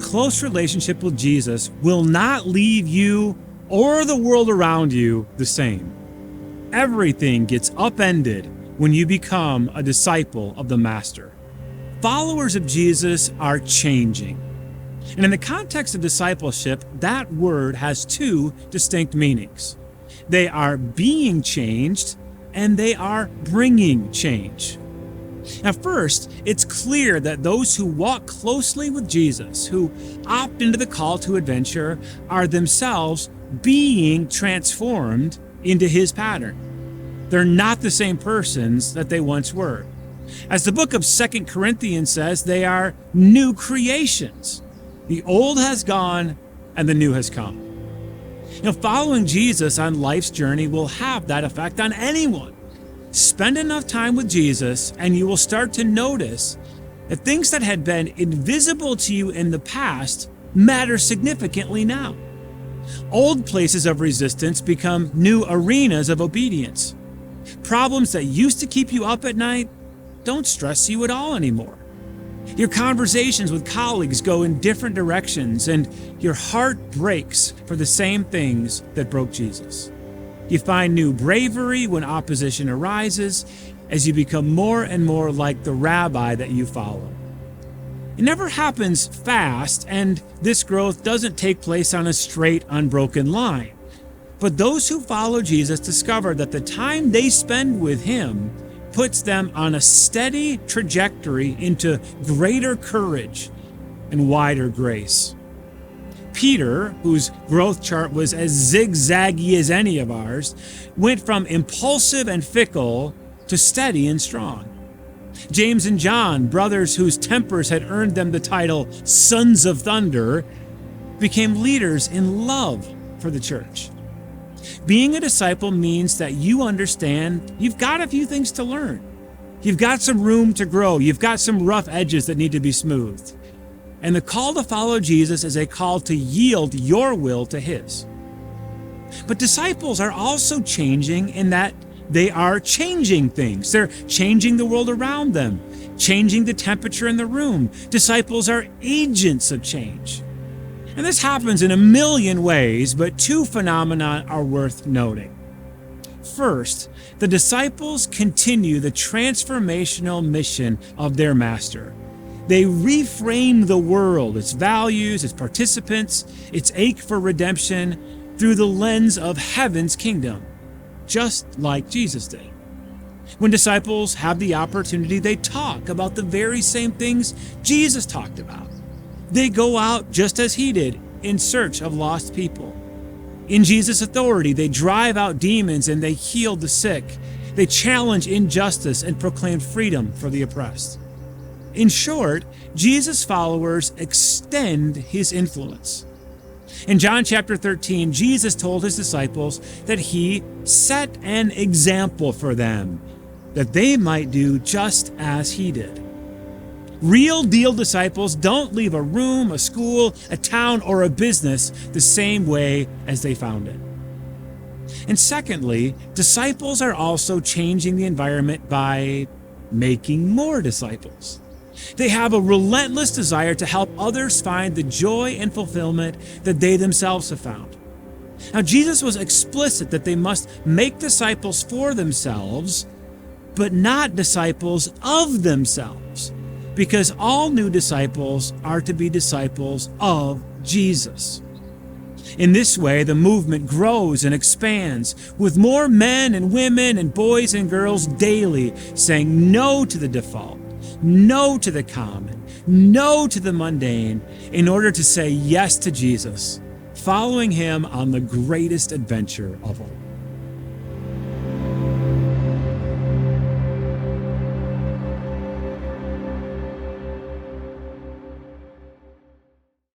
close relationship with Jesus will not leave you or the world around you the same. Everything gets upended when you become a disciple of the Master. Followers of Jesus are changing. And in the context of discipleship, that word has two distinct meanings. They are being changed and they are bringing change. Now, first, it's clear that those who walk closely with Jesus, who opt into the call to adventure, are themselves being transformed into his pattern. They're not the same persons that they once were. As the book of 2 Corinthians says, they are new creations. The old has gone and the new has come. Following Jesus on life's journey will have that effect on anyone. Spend enough time with Jesus and you will start to notice that things that had been invisible to you in the past matter significantly now. Old places of resistance become new arenas of obedience. Problems that used to keep you up at night don't stress you at all anymore. Your conversations with colleagues go in different directions and your heart breaks for the same things that broke Jesus. You find new bravery when opposition arises as you become more and more like the rabbi that you follow. It never happens fast, and this growth doesn't take place on a straight, unbroken line. But those who follow Jesus discover that the time they spend with him puts them on a steady trajectory into greater courage and wider grace. Peter, whose growth chart was as zigzaggy as any of ours, went from impulsive and fickle to steady and strong. James and John, brothers whose tempers had earned them the title Sons of Thunder, became leaders in love for the church. Being a disciple means that you understand you've got a few things to learn. You've got some room to grow. You've got some rough edges that need to be smoothed. And the call to follow Jesus is a call to yield your will to his. But disciples are also changing in that they are changing things. They're changing the world around them, changing the temperature in the room. Disciples are agents of change. And this happens in a million ways, but two phenomena are worth noting. First, the disciples continue the transformational mission of their master. They reframe the world, its values, its participants, its ache for redemption through the lens of heaven's kingdom, just like Jesus did. When disciples have the opportunity, they talk about the very same things Jesus talked about. They go out just as he did in search of lost people. In Jesus' authority, they drive out demons and they heal the sick. They challenge injustice and proclaim freedom for the oppressed. In short, Jesus' followers extend his influence. In John chapter 13, Jesus told his disciples that he set an example for them, that they might do just as he did. Real deal disciples don't leave a room, a school, a town, or a business the same way as they found it. And secondly, disciples are also changing the environment by making more disciples. They have a relentless desire to help others find the joy and fulfillment that they themselves have found. Now, Jesus was explicit that they must make disciples for themselves, but not disciples of themselves, because all new disciples are to be disciples of Jesus. In this way, the movement grows and expands, with more men and women and boys and girls daily saying no to the default, no to the common, no to the mundane, in order to say yes to Jesus, following him on the greatest adventure of all.